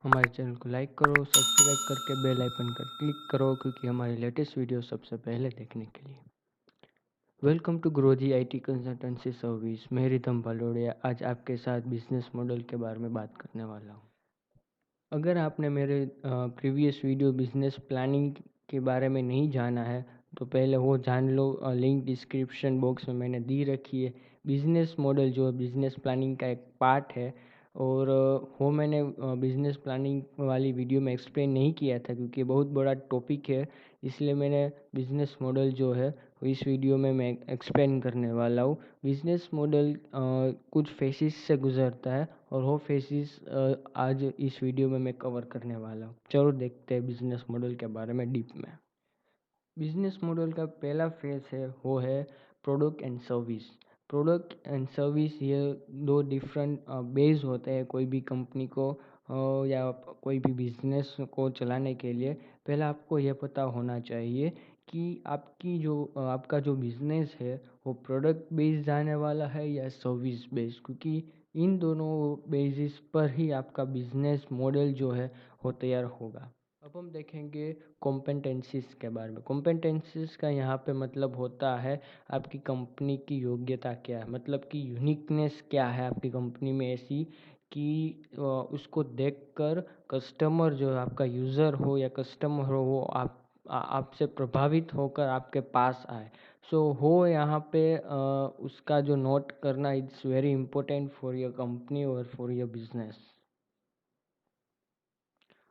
हमारे चैनल को लाइक करो, सब्सक्राइब करके बेल आइकन पर क्लिक करो क्योंकि हमारी लेटेस्ट वीडियो सबसे पहले देखने के लिए। Welcome to Grozy IT consultancy service. मैं रितम भलोड़िया आज आपके साथ बिजनेस मॉडल के बारे में बात करने वाला हूँ। अगर आपने मेरे प्रीवियस वीडियो बिजनेस प्लानिंग के बारे में नहीं जाना है तो पहले वो जान लो। लिंक डिस्क्रिप्शन बॉक्स में मैंने दी रखी है। बिजनेस मॉडल जो बिजनेस प्लानिंग का एक पार्ट है और वो मैंने बिजनेस प्लानिंग वाली वीडियो में एक्सप्लेन नहीं किया था क्योंकि बहुत बड़ा टॉपिक है, इसलिए मैंने बिजनेस मॉडल जो है इस वीडियो में मैं एक्सप्लेन करने वाला हूँ। बिजनेस मॉडल कुछ फेसिस से गुजरता है और वो फेसिस आज इस वीडियो में मैं कवर करने वाला हूँ। चलो देखते हैं बिजनेस मॉडल के बारे में डीप में। बिजनेस मॉडल का पहला फेज है वो है product and service. Product and service ये दो डिफरेंट बेस होते हैं कोई भी कंपनी को या कोई भी बिजनेस को चलाने के लिए। पहला आपको यह पता होना चाहिए कि आपका जो बिजनेस है वो प्रोडक्ट बेस्ड जाने वाला है या सर्विस बेस्ड, क्योंकि इन दोनों बेसिस पर ही आपका बिजनेस मॉडल जो है वो तैयार होगा। अब हम देखेंगे कॉम्पेटेंसीज के बारे में। कॉम्पेटेंसीज का यहाँ पे मतलब होता है आपकी कंपनी की योग्यता क्या है, मतलब कि यूनिकनेस क्या है आपकी कंपनी में ऐसी कि उसको देखकर कस्टमर जो है आपका यूज़र हो या कस्टमर हो वो आपसे प्रभावित होकर आपके पास आए। सो हो यहाँ पे उसका जो नोट करना it's very important for your company और फॉर योर बिजनेस।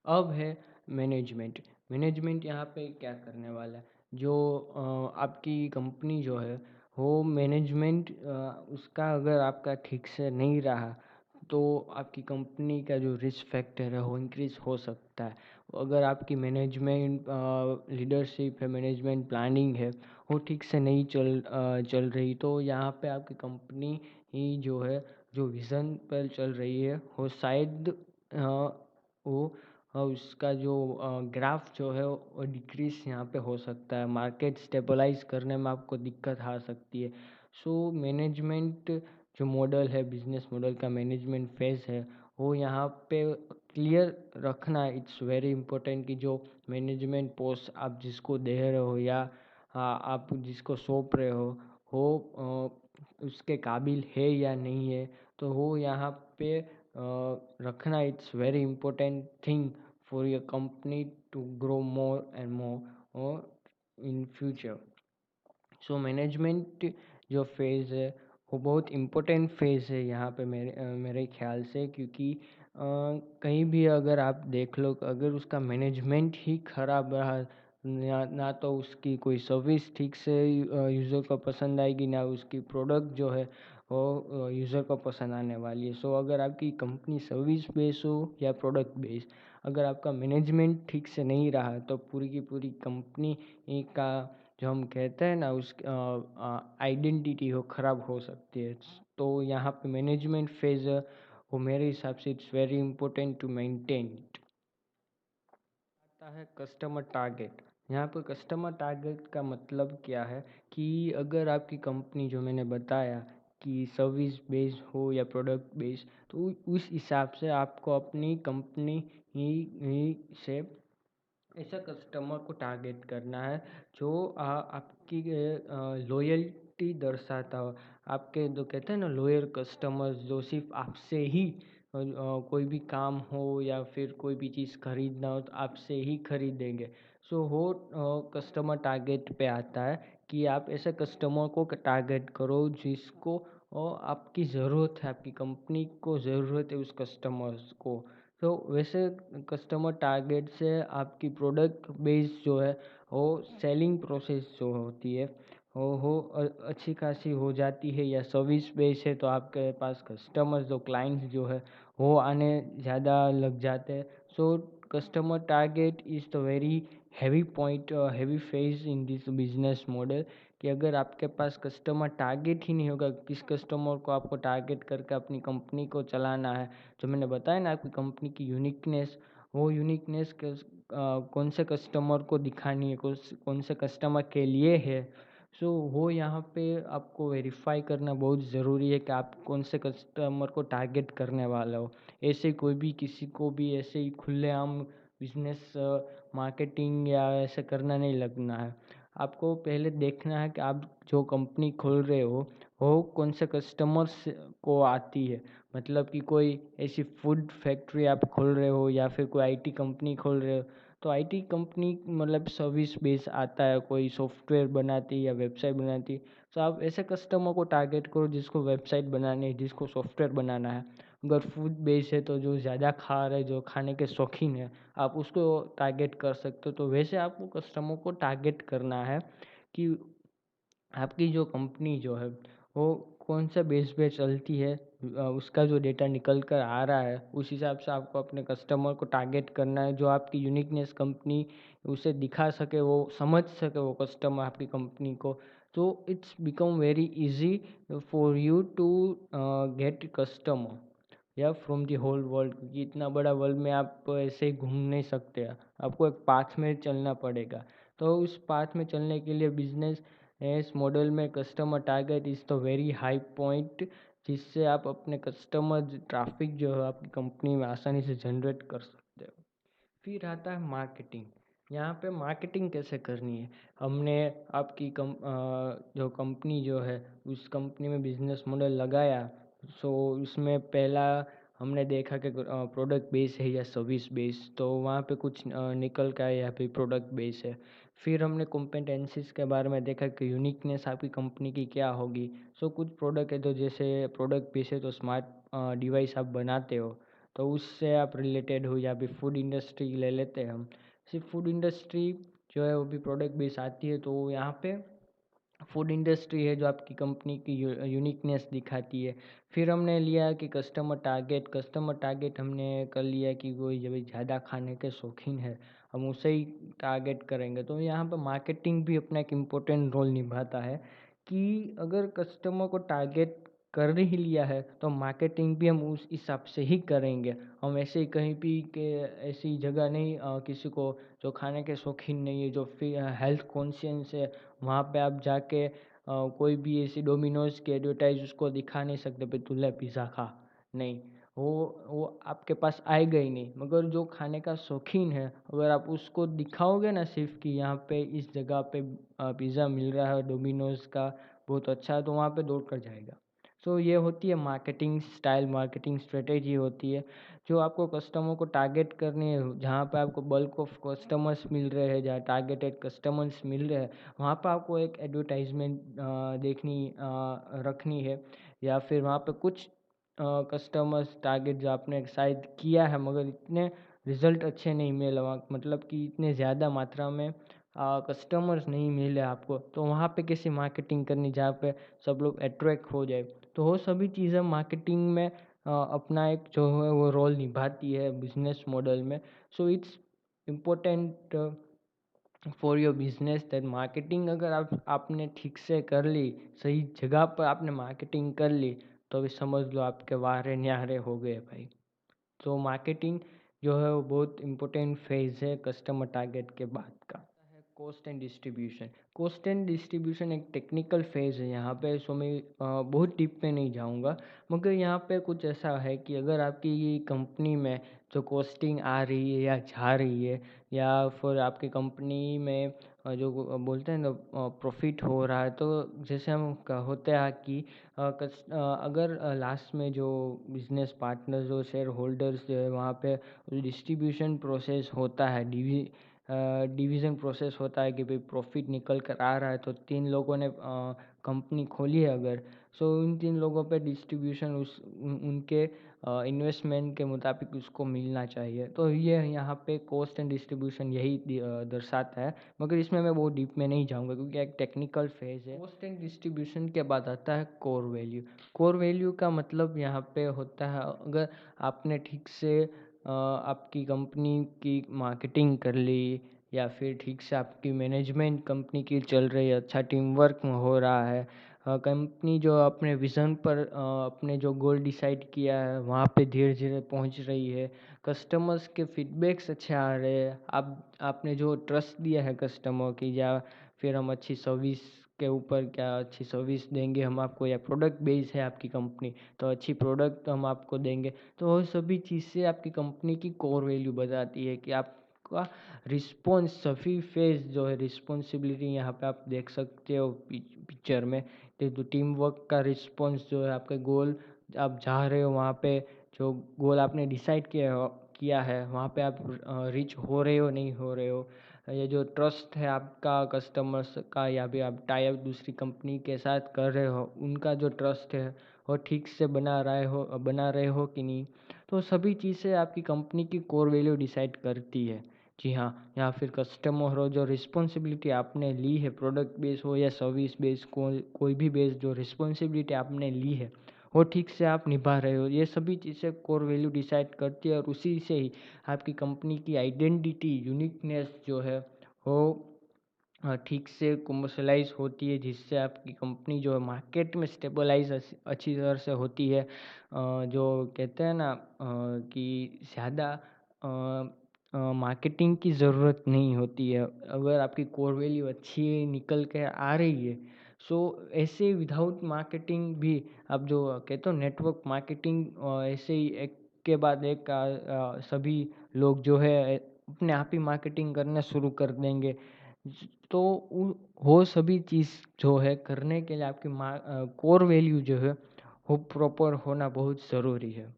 अब है मैनेजमेंट। मैनेजमेंट यहाँ पे क्या करने वाला है, जो आपकी कंपनी जो है वो मैनेजमेंट उसका अगर आपका ठीक से नहीं रहा तो आपकी कंपनी का जो रिस्क फैक्टर है वो इंक्रीज हो सकता है। अगर आपकी मैनेजमेंट लीडरशिप है, मैनेजमेंट प्लानिंग है वो ठीक से नहीं चल रही तो यहाँ पे आपकी कंपनी ही जो है जो विज़न पर चल रही है वो शायद वो उसका जो ग्राफ जो है वो डिक्रीज यहाँ पे हो सकता है। मार्केट स्टेबलाइज करने में आपको दिक्कत आ सकती है। सो मैनेजमेंट जो मॉडल है, बिजनेस मॉडल का मैनेजमेंट फेज है वो यहाँ पे क्लियर रखना इट्स वेरी इंपॉर्टेंट कि जो मैनेजमेंट पोस्ट आप जिसको दे रहे हो या आप जिसको सौंप रहे हो वो उसके काबिल है या नहीं है, तो वो यहाँ पे रखना it's very important thing for your company to grow more and more in future. So management जो फेज़ है वो बहुत इम्पोर्टेंट फेज़ है यहाँ पे मेरे ख्याल से, क्योंकि कहीं भी अगर आप देख लो अगर उसका मैनेजमेंट ही ख़राब रहा ना तो उसकी कोई सर्विस ठीक से यूज़र को पसंद आएगी, ना उसकी प्रोडक्ट जो है वो यूज़र को पसंद आने वाली है। सो अगर आपकी कंपनी सर्विस बेस हो या प्रोडक्ट बेस, अगर आपका मैनेजमेंट ठीक से नहीं रहा तो पूरी की पूरी कंपनी का जो हम कहते हैं ना उस आइडेंटिटी हो ख़राब हो सकती है। तो यहाँ पे मैनेजमेंट फेज वो मेरे हिसाब से it's very important to maintain it. आता है कस्टमर टारगेट। यहाँ पर कस्टमर टारगेट का मतलब क्या है कि अगर आपकी कंपनी जो मैंने बताया कि सर्विस बेस्ड हो या प्रोडक्ट बेस्ड, तो उस हिसाब से आपको अपनी कंपनी ही से ऐसा कस्टमर को टारगेट करना है जो आपकी लॉयल्टी दर्शाता हो। आपके जो कहते हैं ना लॉयल कस्टमर्स जो सिर्फ आपसे ही कोई भी काम हो या फिर कोई भी चीज़ खरीदना हो तो आपसे ही खरीदेंगे। सो वो कस्टमर टारगेट पे आता है कि आप ऐसे कस्टमर को टारगेट करो जिसको आपकी ज़रूरत है, आपकी कंपनी को ज़रूरत है उस कस्टमर्स को। तो वैसे कस्टमर टारगेट से आपकी प्रोडक्ट बेस जो है वो सेलिंग प्रोसेस जो होती है वो अच्छी खासी हो जाती है, या सर्विस बेस है तो आपके पास कस्टमर्स जो क्लाइंट्स जो है वो आने ज़्यादा लग जाते हैं। So customer target is the very heavy point, heavy phase in this business model कि अगर आपके पास कस्टमर टारगेट ही नहीं होगा, किस कस्टमर को आपको टारगेट करके अपनी कंपनी को चलाना है, जो मैंने बताया ना आपकी कंपनी की यूनिकनेस, वो यूनिकनेस कौन से कस्टमर को दिखानी है, कौन से कस्टमर के लिए है। सो वो यहाँ पे आपको वेरीफाई करना बहुत ज़रूरी है कि आप कौन से कस्टमर को टारगेट करने वाले हो। ऐसे कोई भी किसी को भी ऐसे ही खुलेआम बिजनेस मार्केटिंग या ऐसे करना नहीं लगना है। आपको पहले देखना है कि आप जो कंपनी खोल रहे हो वो कौन से कस्टमर्स को आती है। मतलब कि कोई ऐसी फूड फैक्ट्री आप खोल रहे हो या फिर कोई आईटी कंपनी खोल रहे हो, तो आईटी कंपनी मतलब सर्विस बेस आता है, कोई सॉफ्टवेयर बनाती है या वेबसाइट बनाती है। तो आप ऐसे कस्टमर को टारगेट करो जिसको वेबसाइट बनानी है, जिसको सॉफ्टवेयर बनाना है। अगर फूड बेस है तो जो ज़्यादा खा रहे, जो खाने के शौकीन है, आप उसको टारगेट कर सकते हो। तो वैसे आपको कस्टमर को टारगेट करना है कि आपकी जो कंपनी जो है वो कौन सा बेस पे चलती है, उसका जो डेटा निकल कर आ रहा है उस हिसाब से आपको अपने कस्टमर को टारगेट करना है। जो आपकी यूनिकनेस कंपनी उसे दिखा सके, वो समझ सके वो कस्टमर आपकी कंपनी को। तो it's become very easy for you to get customer या फ्रॉम द होल वर्ल्ड, क्योंकि इतना बड़ा वर्ल्ड में आप ऐसे ही घूम नहीं सकते। आपको एक पाथ में चलना पड़ेगा। तो उस पाथ में चलने के लिए बिजनेस इस मॉडल में customer target is the very high point, जिससे आप अपने कस्टमर ट्रैफिक जो है आपकी कंपनी में आसानी से जनरेट कर सकते हो। फिर आता है मार्केटिंग। यहाँ पे मार्केटिंग कैसे करनी है। हमने आपकी जो कंपनी जो है उस कंपनी में बिजनेस मॉडल लगाया। सो उसमें पहला हमने देखा कि प्रोडक्ट बेस है या सर्विस बेस, तो वहाँ पे कुछ निकल का या फिर प्रोडक्ट बेस है। फिर हमने कॉम्पिटेंसीज के बारे में देखा कि यूनिकनेस आपकी कंपनी की क्या होगी। सो कुछ प्रोडक्ट है तो जैसे प्रोडक्ट बेस है तो स्मार्ट डिवाइस आप बनाते हो, तो उससे आप रिलेटेड हो। या फिर फूड इंडस्ट्री ले लेते हैं हम, सिर्फ फूड इंडस्ट्री जो है वो भी प्रोडक्ट बेस आती है। तो यहाँ पे फूड इंडस्ट्री है जो आपकी कंपनी की यूनिकनेस दिखाती है। फिर हमने लिया कि कस्टमर टारगेट हमने कर लिया कि कोई जब ज़्यादा खाने के शौकीन है, हम उसे ही टारगेट करेंगे। तो यहाँ पर मार्केटिंग भी अपना एक इम्पोर्टेंट रोल निभाता है कि अगर कस्टमर को टारगेट कर ही लिया है तो मार्केटिंग भी हम उस हिसाब से ही करेंगे। हम ऐसे ही कहीं भी के ऐसी जगह नहीं किसी को जो खाने के शौकीन नहीं है, जो फिर हेल्थ कॉन्शियस है, वहाँ पे आप जाके कोई भी ऐसी डोमिनोज की एडवर्टाइज उसको दिखा नहीं सकते भाई तू ले पिज़्ज़ा खा। नहीं, वो आपके पास आएगा ही नहीं। मगर जो खाने का शौकीन है, अगर आप उसको दिखाओगे ना सिर्फ कि यहाँ पे इस जगह पे पिज़्ज़ा मिल रहा है डोमिनोज का, बहुत अच्छा है, तो वहाँ पे दौड़ कर जाएगा। सो ये होती है मार्केटिंग स्टाइल, मार्केटिंग स्ट्रेटेजी होती है जो आपको कस्टमर को टारगेट करनी है। जहाँ पे आपको बल्क ऑफ कस्टमर्स मिल रहे हैं, जहाँ टारगेटेड कस्टमर्स मिल रहे हैं, वहाँ पर आपको एक एडवर्टाइजमेंट रखनी है। या फिर वहाँ पे कुछ कस्टमर्स टारगेट जो आपने शायद किया है मगर इतने रिजल्ट अच्छे नहीं मिले, वहाँ मतलब कि इतने ज़्यादा मात्रा में कस्टमर्स नहीं मिले आपको, तो वहाँ पे कैसी मार्केटिंग करनी जहाँ पे सब लोग अट्रैक्ट हो जाए। तो वो सभी चीज़ें मार्केटिंग में अपना एक जो है वो रोल निभाती है बिजनेस मॉडल में। So it's important for your business that marketing अगर आपने ठीक से कर ली, सही जगह पर आपने मार्केटिंग कर ली, तो अभी समझ लो आपके वारे न्यारे हो गए भाई। तो मार्केटिंग जो है वो बहुत इम्पोर्टेंट फेज है कस्टमर टारगेट के बाद का। है cost and distribution. Cost and distribution एक टेक्निकल फेज है यहाँ पे, सो मैं बहुत डीप में नहीं जाऊँगा। मगर यहाँ पे कुछ ऐसा है कि अगर आपकी कंपनी में जो कॉस्टिंग आ रही है या जा रही है, या फिर आपकी कंपनी में जो बोलते हैं ना प्रॉफिट हो रहा है, तो जैसे हम होते हैं कि अगर लास्ट में जो बिजनेस पार्टनर जो शेयर होल्डर्स जो है वहाँ पे डिस्ट्रीब्यूशन प्रोसेस होता है, डिवीज़न प्रोसेस होता है कि भाई प्रॉफिट निकल कर आ रहा है, तो 3 लोगों ने कंपनी खोली है अगर, सो उन 3 लोगों पे डिस्ट्रीब्यूशन उनके इन्वेस्टमेंट के मुताबिक उसको मिलना चाहिए। तो ये यहाँ पे कॉस्ट एंड डिस्ट्रीब्यूशन यही दर्शाता है। मगर इसमें मैं बहुत डीप में नहीं जाऊँगा क्योंकि एक टेक्निकल फेज है। कॉस्ट एंड डिस्ट्रीब्यूशन के बाद आता है कोर वैल्यू। कोर वैल्यू का मतलब यहाँ पे होता है अगर आपने ठीक से आपकी कंपनी की मार्केटिंग कर ली, या फिर ठीक से आपकी मैनेजमेंट कंपनी की चल रही है, अच्छा टीम वर्क हो रहा है, कंपनी जो अपने विज़न पर अपने जो गोल डिसाइड किया है वहाँ पे धीरे धीरे पहुँच रही है, कस्टमर्स के फीडबैक्स अच्छे आ रहे हैं, आपने जो ट्रस्ट दिया है कस्टमर की, या फिर हम अच्छी सर्विस के ऊपर क्या अच्छी सर्विस देंगे हम आपको, या प्रोडक्ट बेस है आपकी कंपनी तो अच्छी प्रोडक्ट हम आपको देंगे। तो वो सभी चीज़ें आपकी कंपनी की कोर वैल्यू बताती है कि आपका रिस्पॉन्स, सभी फेज जो है रिस्पॉन्सिबिलिटी यहाँ पे आप देख सकते हो पिक्चर में। तो टीम वर्क का रिस्पॉन्स जो है, आपके गोल आप जा रहे हो वहाँ पे, जो गोल आपने डिसाइड किया है वहाँ पे आप रीच हो रहे हो नहीं हो रहे हो। ये जो ट्रस्ट है आपका कस्टमर्स का, या भी आप टाई अप दूसरी कंपनी के साथ कर रहे हो, उनका जो ट्रस्ट है वो ठीक से बना रहे हो कि नहीं। तो सभी चीज़ें आपकी कंपनी की कोर वैल्यू डिसाइड करती है। जी हाँ, या फिर कस्टमर हो, जो रिस्पॉन्सिबिलिटी आपने ली है, प्रोडक्ट बेस हो या सर्विस बेस, कोई भी बेस, जो रिस्पॉन्सिबिलिटी आपने ली है वो ठीक से आप निभा रहे हो, ये सभी चीज़ें कोर वैल्यू डिसाइड करती है। और उसी से ही आपकी कंपनी की आइडेंटिटी, यूनिकनेस जो है वो ठीक से कमर्शलाइज होती है, जिससे आपकी कंपनी जो है मार्केट में स्टेबलाइज अच्छी तरह से होती है। जो कहते हैं ना कि ज़्यादा मार्केटिंग की ज़रूरत नहीं होती है अगर आपकी कोर वैल्यू अच्छी निकल के आ रही है। सो ऐसे विदाउट मार्केटिंग भी आप जो कहते हो नेटवर्क मार्केटिंग, ऐसे ही एक के बाद एक सभी लोग जो है अपने आप ही मार्केटिंग करना शुरू कर देंगे। तो वो सभी चीज़ जो है करने के लिए आपकी कोर वैल्यू जो है वो प्रॉपर होना बहुत ज़रूरी है।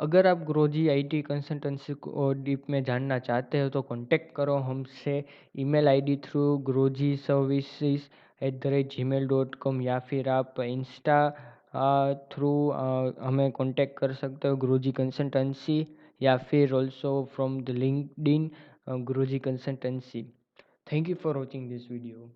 अगर आप ग्रोजी आईटी कंसल्टेंसी को डीप में जानना चाहते हो तो कांटेक्ट करो हमसे। ईमेल आईडी थ्रू grojiservices@gmail.com, या फिर आप इंस्टा थ्रू हमें कांटेक्ट कर सकते हो, ग्रोजी कंसल्टेंसी, या फिर also from the LinkedIn Guruji consultancy. Thank you for watching this video.